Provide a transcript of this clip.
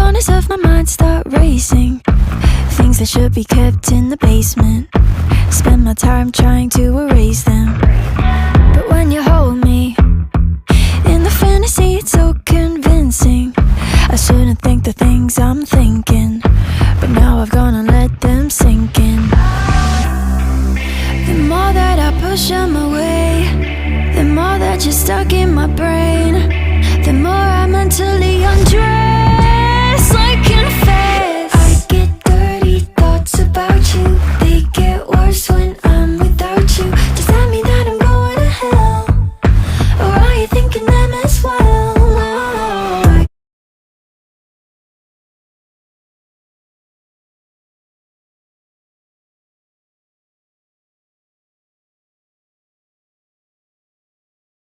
corners of my mind start racing, things that should be kept in the basement. Spend my time trying to erase them. But when you hold me in the fantasy, it's so convincing. I shouldn't think the things I'm thinking, but now I've gone and let them sink in. The more that I push them away, the more that you're stuck in my brain, the more I mentally undress.